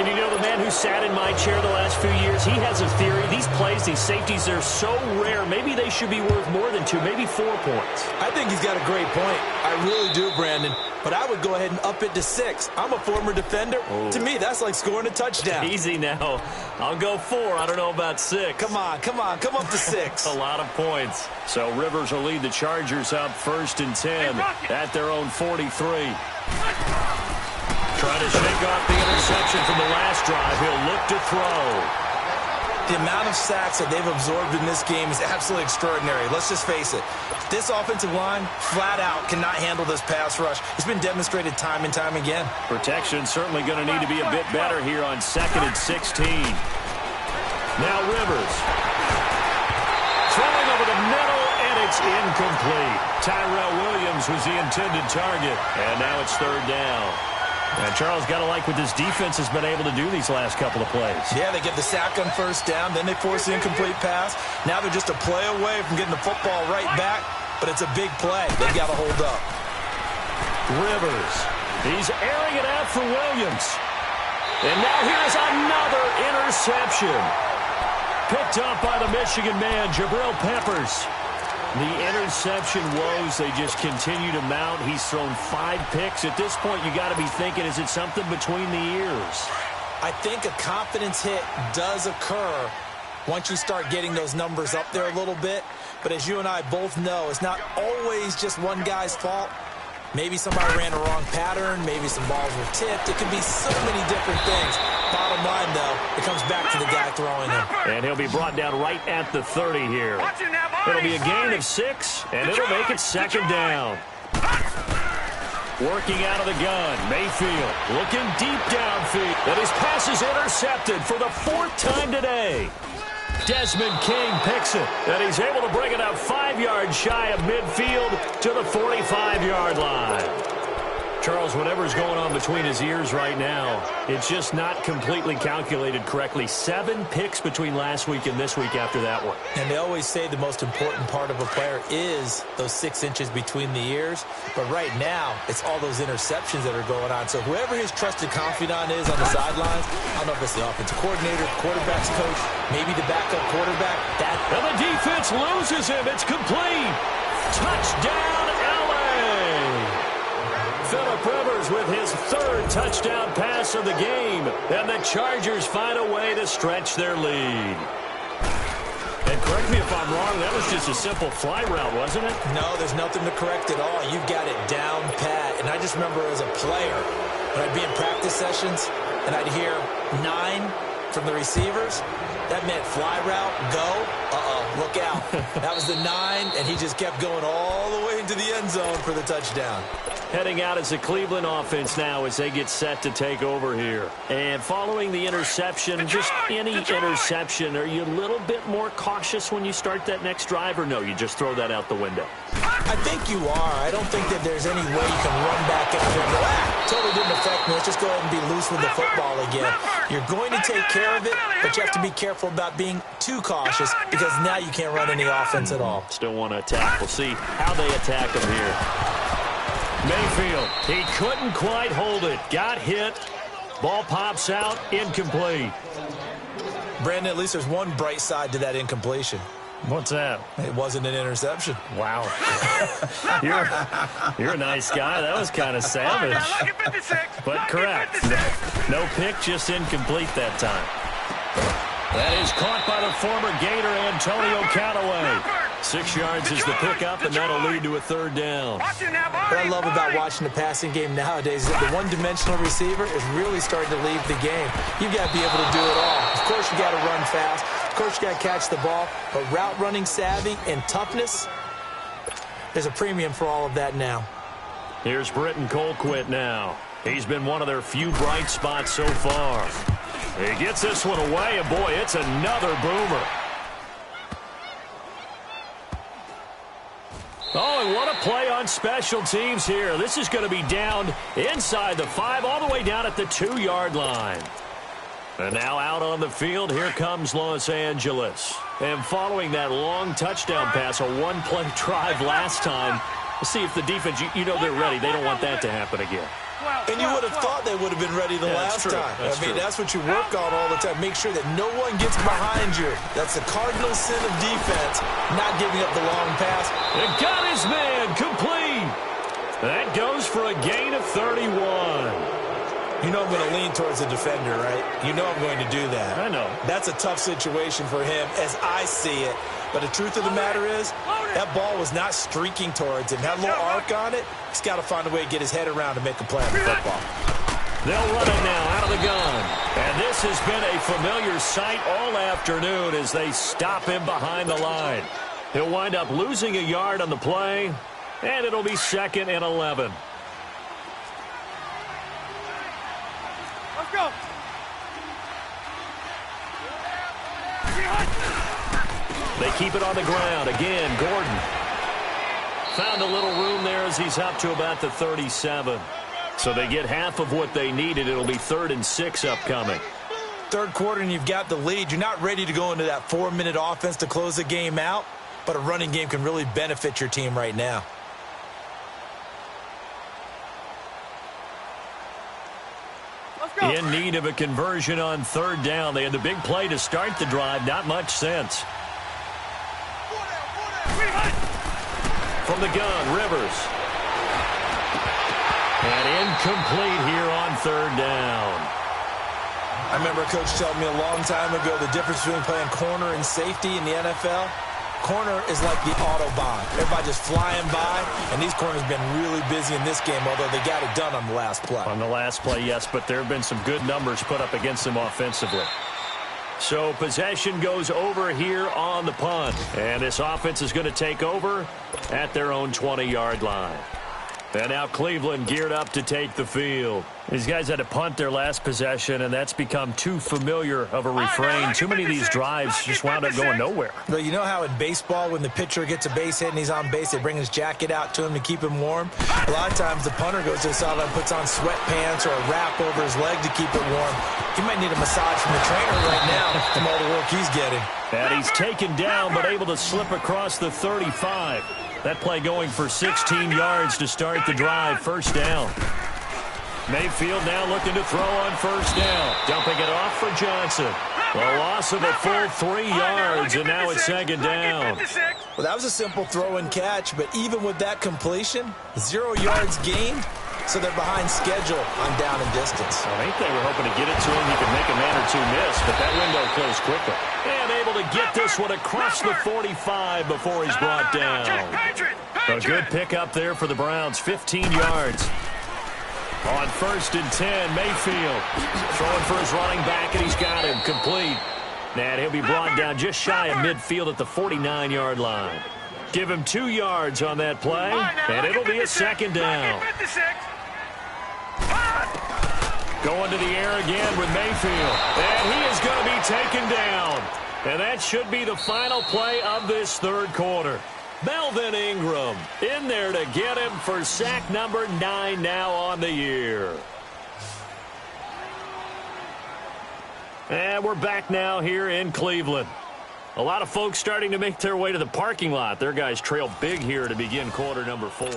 And you know, the man who sat in my chair the last few years, he has a theory. These plays, these safeties, they're so rare. Maybe they should be worth more than 2, maybe 4 points. I think he's got a great point. I really do, Brandon. But I would go ahead and up it to 6. I'm a former defender. Oh. To me, that's like scoring a touchdown. Easy now. I'll go 4. I don't know about 6. Come on. Come up to 6. A lot of points. So Rivers will lead the Chargers up 1st and 10 at their own 43. Trying to shake off the interception from the last drive. He'll look to throw. The amount of sacks that they've absorbed in this game is absolutely extraordinary. Let's just face it. This offensive line, flat out, cannot handle this pass rush. It's been demonstrated time and time again. Protection certainly going to need to be a bit better here on 2nd and 16. Now Rivers. Throwing over the middle, and it's incomplete. Tyrell Williams was the intended target, and now it's 3rd down. And Charles, got to like what this defense has been able to do these last couple of plays. Yeah, they get the sack on 1st down, then they force the incomplete pass. Now they're just a play away from getting the football right back, but it's a big play. They've got to hold up. Rivers. He's airing it out for Williams. And now here's another interception. Picked up by the Michigan man, Jabril Peppers. The interception woes, they just continue to mount. He's thrown 5 picks. At this point, you got to be thinking, is it something between the ears? I think a confidence hit does occur once you start getting those numbers up there a little bit. But as you and I both know, it's not always just one guy's fault. Maybe somebody ran a wrong pattern. Maybe some balls were tipped. It could be so many different things. Bottom line, though, it comes back to the guy throwing them. And he'll be brought down right at the 30 here. It'll be a gain of 6, and it'll make it 2nd down. Working out of the gun, Mayfield looking deep downfield. And his pass is intercepted for the 4th time today. Desmond King picks it, and he's able to bring it up 5 yards shy of midfield to the 45-yard line. Charles, whatever's going on between his ears right now, it's just not completely calculated correctly. 7 picks between last week and this week after that one. And they always say the most important part of a player is those 6 inches between the ears. But right now, it's all those interceptions that are going on. So whoever his trusted confidant is on the sidelines, I don't know if it's the offensive coordinator, quarterback's coach, maybe the backup quarterback. And the defense loses him. It's complete. Touchdown, L.A. Phillip Rivers with his 3rd touchdown pass of the game. And the Chargers find a way to stretch their lead. And correct me if I'm wrong, that was just a simple fly route, wasn't it? No, there's nothing to correct at all. You've got it down pat. And I just remember as a player, when I'd be in practice sessions, and I'd hear 9 from the receivers, that meant fly route, go, look out. That was the 9, and he just kept going all the way into the end zone for the touchdown. Heading out as the Cleveland offense now as they get set to take over here. And following the interception, just any interception, are you a little bit more cautious when you start that next drive, or no, you just throw that out the window? I think you are. I don't think that there's any way you can run back out there and go, totally didn't affect me. Let's just go ahead and be loose with the football again. You're going to take care of it, but you have to be careful about being too cautious because now you can't run any offense at all. Still want to attack. We'll see how they attack him here. Mayfield, he couldn't quite hold it. Got hit. Ball pops out, incomplete. Brandon, at least there's one bright side to that incompletion. What's that? It wasn't an interception. Wow. You're a nice guy. That was kind of savage. But correct. No pick, just incomplete that time. That is caught by the former Gator, Antonio Callaway. 6 yards is the pickup, and that'll lead to a third down. What I love about watching the passing game nowadays is that the one-dimensional receiver is really starting to leave the game. You've got to be able to do it all. Of course, you got to run fast. Of course, you got to catch the ball. But route running savvy and toughness, there's a premium for all of that now. Here's Britton Colquitt now. He's been one of their few bright spots so far. He gets this one away, and boy, it's another boomer. Oh, and what a play on special teams here. This is going to be down inside the 5, all the way down at the 2-yard line. And now out on the field, here comes Los Angeles. And following that long touchdown pass, a one-play drive last time, let's see if the defense, you know they're ready. They don't want that to happen again. And you would have thought they would have been ready the last time. That's what you work on all the time. Make sure that no one gets behind you. That's the cardinal sin of defense, not giving up the long pass. And got his man complete. That goes for a gain of 31. You know I'm going to lean towards the defender, right? You know I'm going to do that. I know. That's a tough situation for him as I see it. But the truth of the matter is, that ball was not streaking towards him. Had a little arc on it. He's got to find a way to get his head around to make a play on the football. They'll run it now out of the gun. And this has been a familiar sight all afternoon as they stop him behind the line. He'll wind up losing a yard on the play, and it'll be 2nd and 11. Let's go. They keep it on the ground. Again, Gordon found a little room there as he's up to about the 37. So they get half of what they needed. It'll be 3rd and 6 upcoming. Third quarter and you've got the lead. You're not ready to go into that 4-minute offense to close the game out, but a running game can really benefit your team right now. In need of a conversion on 3rd down. They had the big play to start the drive. Not much sense. From the gun, Rivers. And incomplete here on 3rd down. I remember a coach telling me a long time ago the difference between playing corner and safety in the NFL. Corner is like the Autobahn. Everybody just flying by, and these corners have been really busy in this game, although they got it done on the last play. On the last play, yes, but there have been some good numbers put up against them offensively. So possession goes over here on the punt, and this offense is going to take over at their own 20-yard line. And now Cleveland geared up to take the field. These guys had to punt their last possession, and that's become too familiar of a refrain. Too many of these drives just wound up going nowhere. Well, you know how in baseball, when the pitcher gets a base hit and he's on base, they bring his jacket out to him to keep him warm? A lot of times the punter goes to the sideline and puts on sweatpants or a wrap over his leg to keep it warm. He might need a massage from the trainer right now from all the work he's getting. And he's taken down but able to slip across the 35. That play going for 16 yards to start the drive. 1st down. Mayfield now looking to throw on 1st down. Dumping it off for Johnson. A loss of a full 3 yards, and now it's 2nd down. Well, that was a simple throw and catch, but even with that completion, 0 yards gained, so they're behind schedule on down and distance. I think they were hoping to get it to him. He could make a man or two miss, but that window closed quickly. And able to get this one across the 45 before he's brought down. A good pickup there for the Browns, 15 yards. On 1st and 10, Mayfield throwing for his running back, and he's got him complete. And he'll be brought down just shy of midfield at the 49-yard line. Give him 2 yards on that play, and it'll be a 2nd down. Going to the air again with Mayfield. And he is going to be taken down. And that should be the final play of this 3rd quarter. Melvin Ingram in there to get him for sack number 9 now on the year. And we're back now here in Cleveland. A lot of folks starting to make their way to the parking lot. Their guys trail big here to begin quarter number 4.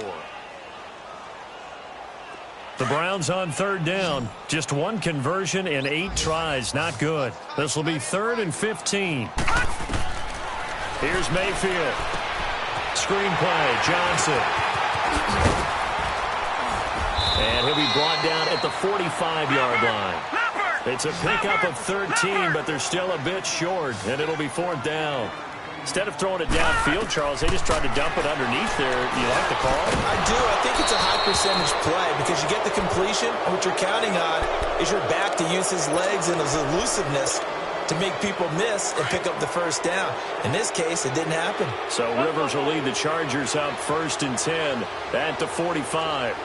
The Browns on third down. Just one conversion in 8 tries. Not good. This will be 3rd and 15. Here's Mayfield. Screenplay, Johnson. And he'll be brought down at the 45-yard line. It's a pickup of 13, but they're still a bit short, and it'll be 4th down. Instead of throwing it downfield, Charles, they just tried to dump it underneath there. You like the call? I do. I think it's a high-percentage play because you get the completion, and what you're counting on is your back to use his legs and his elusiveness to make people miss and pick up the first down. In this case, it didn't happen. So Rivers will lead the Chargers out 1st and 10 at the 45.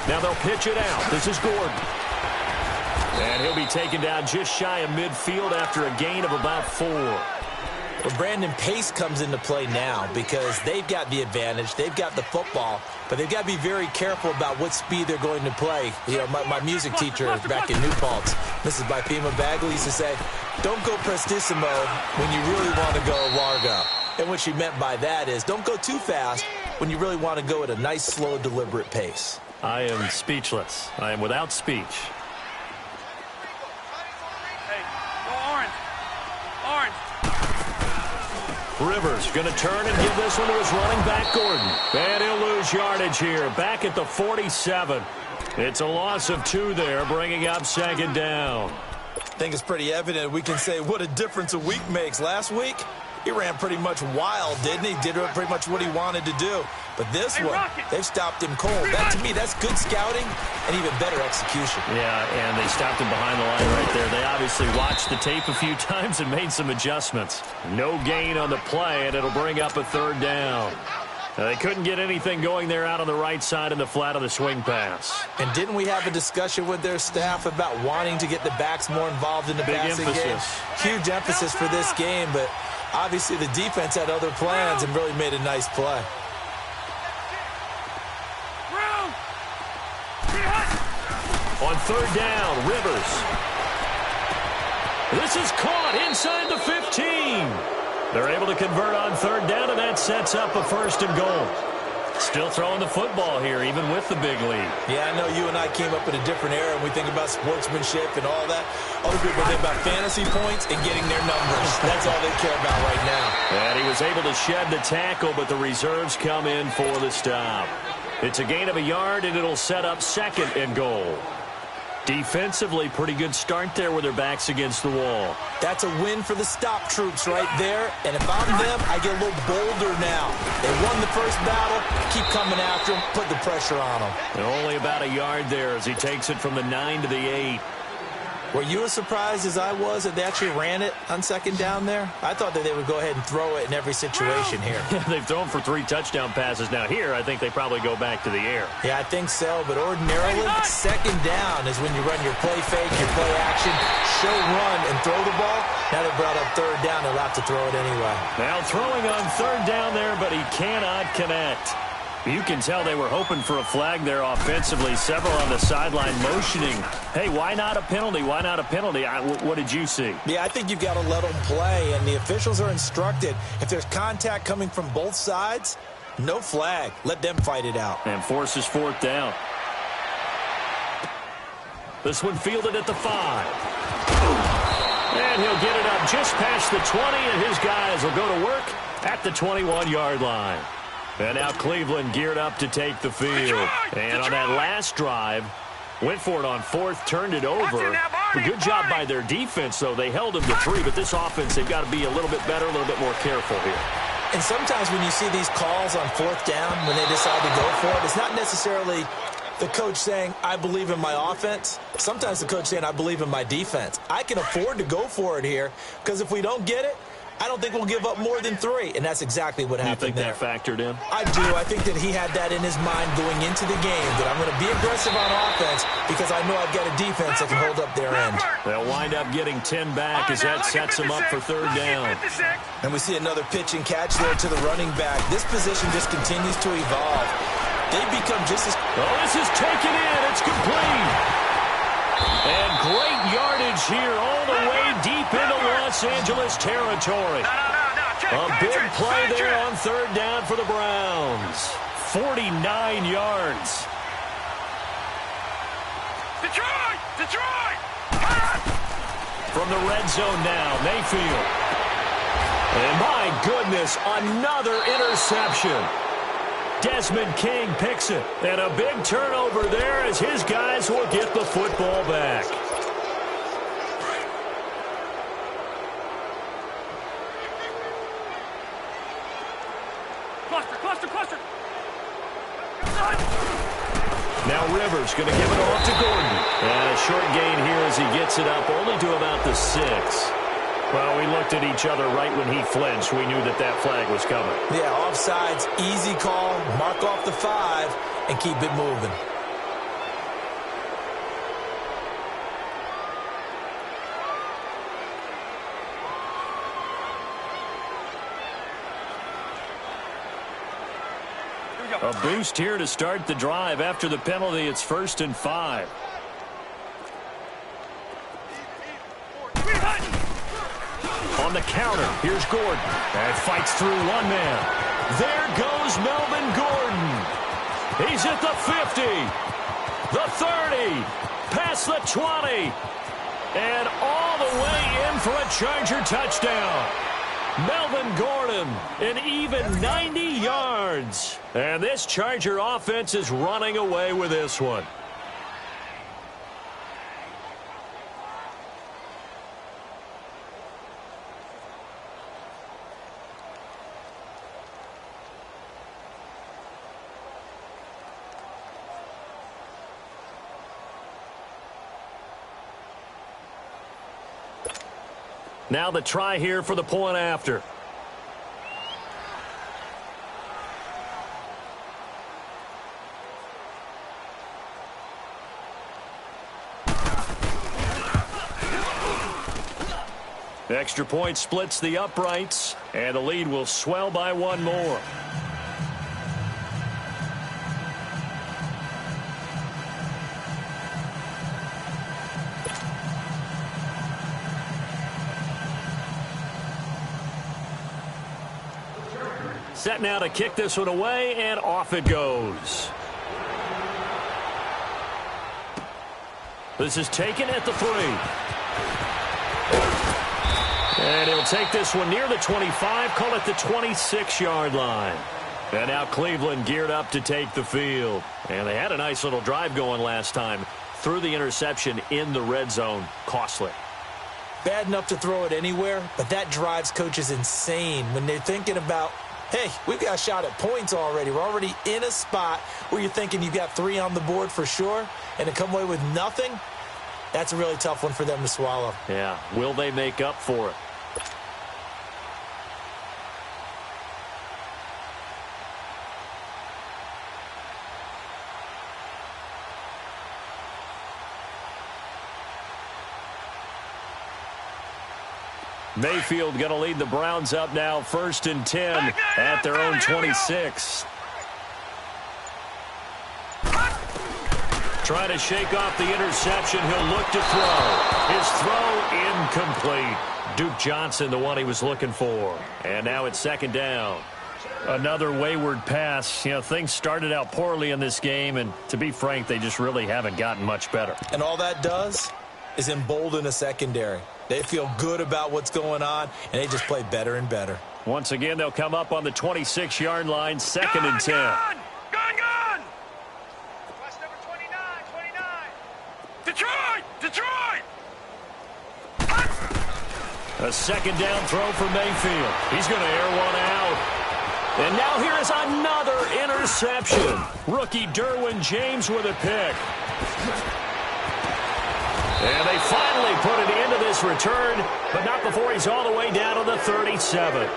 Now they'll pitch it out. This is Gordon. And he'll be taken down just shy of midfield after a gain of about 4. Well, Brandon, pace comes into play now because they've got the advantage. They've got the football, but they've got to be very careful about what speed they're going to play. You know, my music teacher back in New Paltz, Mrs. Bipema Bagley, used to say, don't go prestissimo when you really want to go largo. And what she meant by that is don't go too fast when you really want to go at a nice, slow, deliberate pace. I am speechless. I am without speech. Rivers going to turn and give this one to his running back, Gordon. And he'll lose yardage here. Back at the 47. It's a loss of 2 there, bringing up 2nd down. I think it's pretty evident. We can say what a difference a week makes. Last week, he ran pretty much wild, didn't he? Did pretty much what he wanted to do. But this one, they've stopped him cold. That, to me, that's good scouting and even better execution. Yeah, and they stopped him behind the line right there. They obviously watched the tape a few times and made some adjustments. No gain on the play, and it'll bring up a 3rd down. Now, they couldn't get anything going there out on the right side in the flat of the swing pass. And didn't we have a discussion with their staff about wanting to get the backs more involved in the passing game? Huge emphasis for this game, but obviously the defense had other plans and really made a nice play. On 3rd down, Rivers. This is caught inside the 15. They're able to convert on 3rd down, and that sets up a 1st and goal. Still throwing the football here, even with the big lead. Yeah, I know you and I came up in a different era, and we think about sportsmanship and all that. Other people think about fantasy points and getting their numbers. That's all they care about right now. And he was able to shed the tackle, but the reserves come in for the stop. It's a gain of a yard, and it'll set up 2nd and goal. Defensively, pretty good start there with their backs against the wall. That's a win for the stop troops right there. And if I'm them, I get a little bolder now. They won the first battle. Keep coming after them. Put the pressure on them. And only about a yard there as he takes it from the 9 to the 8. Were you as surprised as I was that they actually ran it on 2nd down there? I thought that they would go ahead and throw it in every situation here. Yeah, they've thrown for 3 touchdown passes. Now here, I think they probably go back to the air. Yeah, I think so. But ordinarily, 2nd down is when you run your play fake, your play action, show run, and throw the ball. Now they brought up 3rd down. They'll have to throw it anyway. Now throwing on 3rd down there, but he cannot connect. You can tell they were hoping for a flag there offensively. Several on the sideline motioning. Hey, why not a penalty? Why not a penalty? What did you see? Yeah, I think you've got to let them play, and the officials are instructed. If there's contact coming from both sides, no flag. Let them fight it out. And forces 4th down. This one fielded at the 5. And he'll get it up just past the 20, and his guys will go to work at the 21-yard line. And now Cleveland geared up to take the field. And on that last drive, went for it on 4th, turned it over. A good job by their defense, though. They held them to 3, but this offense, they've got to be a little bit better, a little bit more careful here. And sometimes when you see these calls on 4th down, when they decide to go for it, it's not necessarily the coach saying, I believe in my offense. Sometimes the coach saying, I believe in my defense. I can afford to go for it here, because if we don't get it, I don't think we'll give up more than 3, and that's exactly what happened there. You think that factored in? I do. I think that he had that in his mind going into the game, that I'm going to be aggressive on offense because I know I've got a defense that can hold up their end. They'll wind up getting 10 back as that sets them up for 3rd down. And we see another pitch and catch there to the running back. This position just continues to evolve. They become just as... Oh, this is taken in. It's complete. And great yardage here all the way deep into Los Angeles territory. No. A big play there on third down for the Browns. 49 yards. Detroit! Detroit! From the red zone now, Mayfield. And my goodness, another interception. Desmond King picks it. And a big turnover there as his guys will get the football back. Cluster. Now Rivers going to give it off to Gordon. And a short gain here as he gets it up only to about the 6. Well, we looked at each other right when he flinched. We knew that that flag was coming. Yeah, offsides, easy call, mark off the 5, and keep it moving. A boost here to start the drive. After the penalty, it's 1st and 5. On the counter, here's Gordon. And fights through one man. There goes Melvin Gordon. He's at the 50, the 30, past the 20, and all the way in for a Charger touchdown. Melvin Gordon, an even 90 yards. And this Charger offense is running away with this one. Now the try here for the point after. Extra point splits the uprights, and the lead will swell by one more. Set now to kick this one away, and off it goes. This is taken at the 3. And he'll take this one near the 25, call it the 26-yard line. And now Cleveland geared up to take the field. And they had a nice little drive going last time. Threw the interception in the red zone. Costly. Bad enough to throw it anywhere, but that drives coaches insane when they're thinking about, hey, we've got a shot at points already. We're already in a spot where you're thinking you've got 3 on the board for sure, and to come away with nothing, that's a really tough one for them to swallow. Yeah, will they make up for it? Mayfield going to lead the Browns up now, 1st and 10 at their own 26. Trying to shake off the interception. He'll look to throw. His throw incomplete. Duke Johnson, the one he was looking for. And now it's 2nd down. Another wayward pass. You know, things started out poorly in this game, and to be frank, they just really haven't gotten much better. And all that does is embolden a secondary. They feel good about what's going on, and they just play better and better. Once again, they'll come up on the 26-yard line, 2nd and 10. Gone! Watch number 29. Detroit! A 2nd down throw for Mayfield. He's going to air one out. And now here is another interception. Rookie Derwin James with a pick. And they finally put it into this return, but not before he's all the way down to the 37.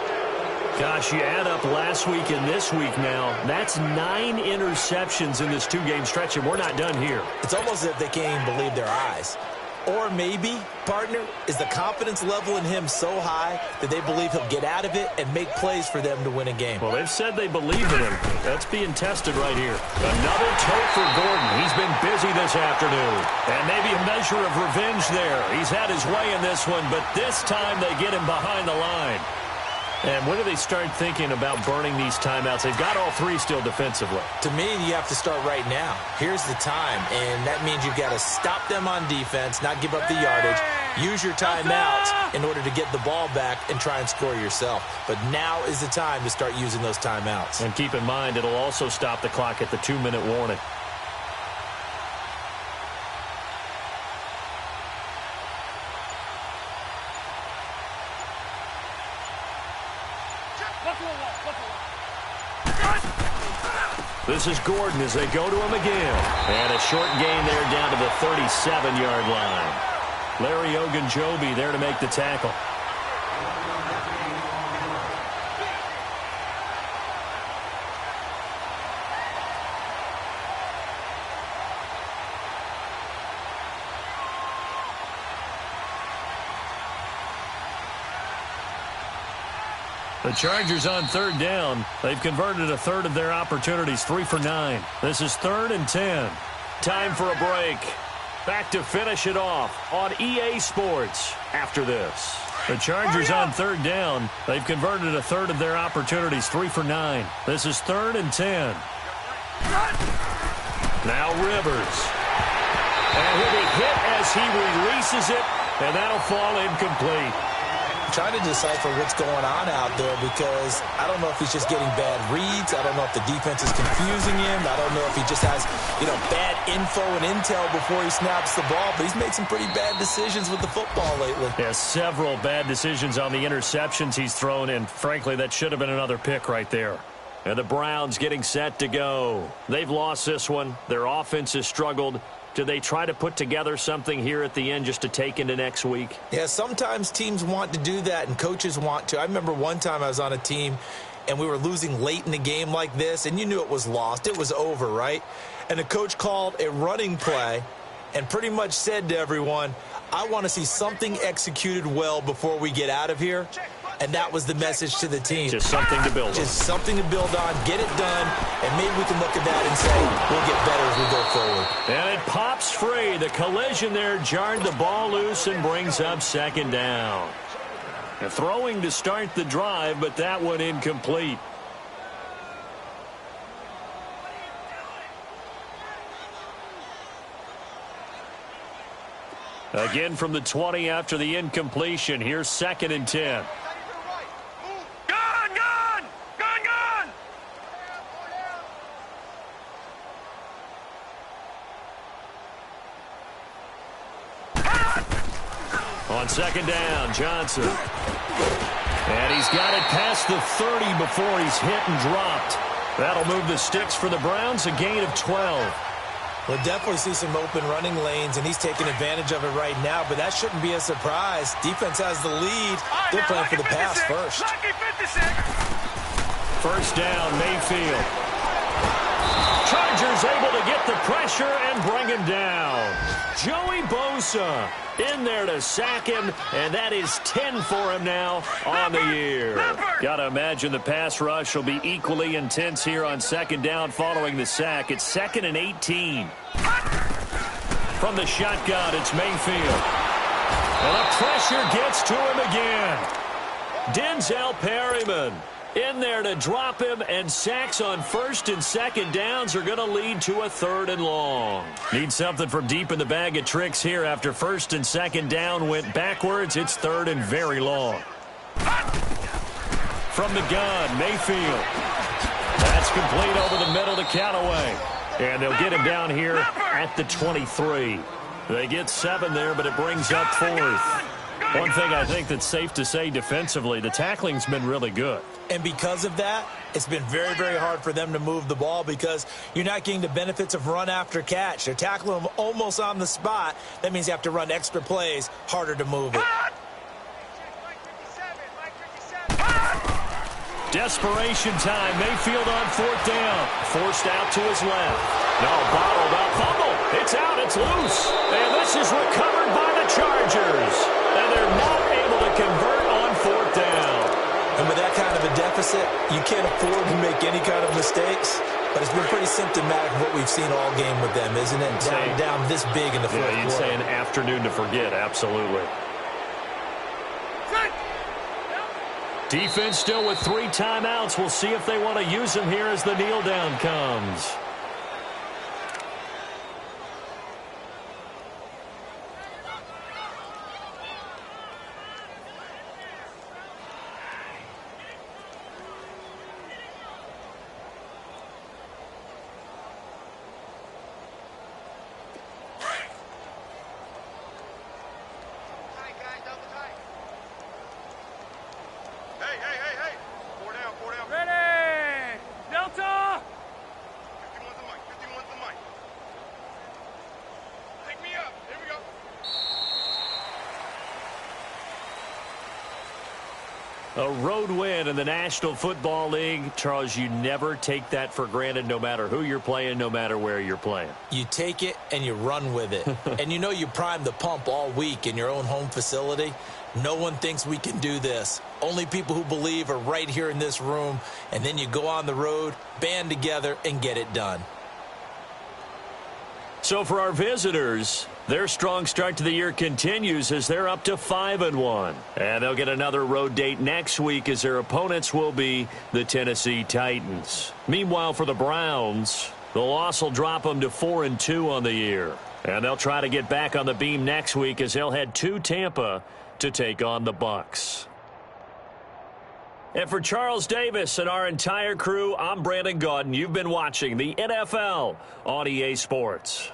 Gosh, you add up last week and this week now, that's 9 interceptions in this 2-game stretch, and we're not done here. It's almost as if they can't even believe their eyes. Or maybe, partner, is the confidence level in him so high that they believe he'll get out of it and make plays for them to win a game. Well, they've said they believe in him. That's being tested right here. Another tote for Gordon. He's been busy this afternoon. And maybe a measure of revenge there. He's had his way in this one, but this time they get him behind the line. And when do they start thinking about burning these timeouts? They've got all three still defensively. To me, you have to start right now. Here's the time, and that means you've got to stop them on defense, not give up the yardage, use your timeouts in order to get the ball back and try and score yourself. But now is the time to start using those timeouts. And keep in mind, it'll also stop the clock at the 2-minute warning. This is Gordon as they go to him again. And a short gain there down to the 37-yard line. Larry Ogunjobi there to make the tackle. The Chargers on third down. They've converted a third of their opportunities, 3 for 9. This is 3rd and 10. Time for a break. Back to finish it off on EA Sports after this. The Chargers on third down. They've converted a third of their opportunities, 3 for 9. This is 3rd and 10. Now Rivers. And he'll be hit as he releases it, and that'll fall incomplete. Trying to decipher what's going on out there because I don't know if he's just getting bad reads. I don't know if the defense is confusing him. I don't know if he just has, bad info and intel before he snaps the ball. But he's made some pretty bad decisions with the football lately. Yeah, several bad decisions on the interceptions he's thrown, and frankly, that should have been another pick right there. And the Browns getting set to go. They've lost this one. Their offense has struggled. Do they try to put together something here at the end just to take into next week? Yeah, sometimes teams want to do that and coaches want to. I remember one time I was on a team and we were losing late in the game like this, and you knew it was lost. It was over, right? And the coach called a running play and pretty much said to everyone, I want to see something executed well before we get out of here. And that was the message to the team. Just something to build on. Just something to build on, get it done, and maybe we can look at that and say we'll get better as we go forward. And it pops free. The collision there jarred the ball loose and brings up 2nd down. And throwing to start the drive, but that one incomplete. Again from the 20 after the incompletion. Here's 2nd and 10. On 2nd down, Johnson. And he's got it past the 30 before he's hit and dropped. That'll move the sticks for the Browns, a gain of 12. We'll definitely see some open running lanes, and he's taking advantage of it right now, but that shouldn't be a surprise. Defense has the lead. They're playing for the pass first. 1st down, Mayfield. Chargers able to get the pressure and bring him down. Joey Bosa in there to sack him, and that is 10 for him now on the year. Got to imagine the pass rush will be equally intense here on 2nd down following the sack. It's 2nd and 18. From the shotgun, it's Mayfield. And the pressure gets to him again. Denzel Perryman in there to drop him, and sacks on 1st and 2nd downs are going to lead to a 3rd and long. Need something from deep in the bag of tricks here after 1st and 2nd down went backwards. It's 3rd and very long. From the gun, Mayfield. That's complete over the middle to Callaway. And they'll get him down here at the 23. They get 7 there, but it brings up 4th. One thing I think that's safe to say defensively, the tackling's been really good. And because of that, it's been very, very hard for them to move the ball because you're not getting the benefits of run after catch. They're tackling them almost on the spot. That means you have to run extra plays, harder to move it. Desperation time. Mayfield on 4th down. Forced out to his left. No, bottled up. Fumble. It's out. It's loose. And this is recovered by the Chargers. And they're not able to convert on 4th down. And with that kind of a deficit, you can't afford to make any kind of mistakes. But it's been pretty symptomatic of what we've seen all game with them, isn't it? Down this big in the fourth quarter. You'd say an afternoon to forget. Absolutely. Defense still with 3 timeouts. We'll see if they want to use them here as the kneel down comes. A road win in the National Football League. Charles, you never take that for granted no matter who you're playing, no matter where you're playing. You take it and you run with it. And you know you primed the pump all week in your own home facility. No one thinks we can do this. Only people who believe are right here in this room. And then you go on the road, band together, and get it done. So for our visitors, their strong start to the year continues as they're up to 5-1. And they'll get another road date next week as their opponents will be the Tennessee Titans. Meanwhile, for the Browns, the loss will drop them to 4-2 on the year. And they'll try to get back on the beam next week as they'll head to Tampa to take on the Bucs. And for Charles Davis and our entire crew, I'm Brandon Gaudin. You've been watching the NFL on EA Sports.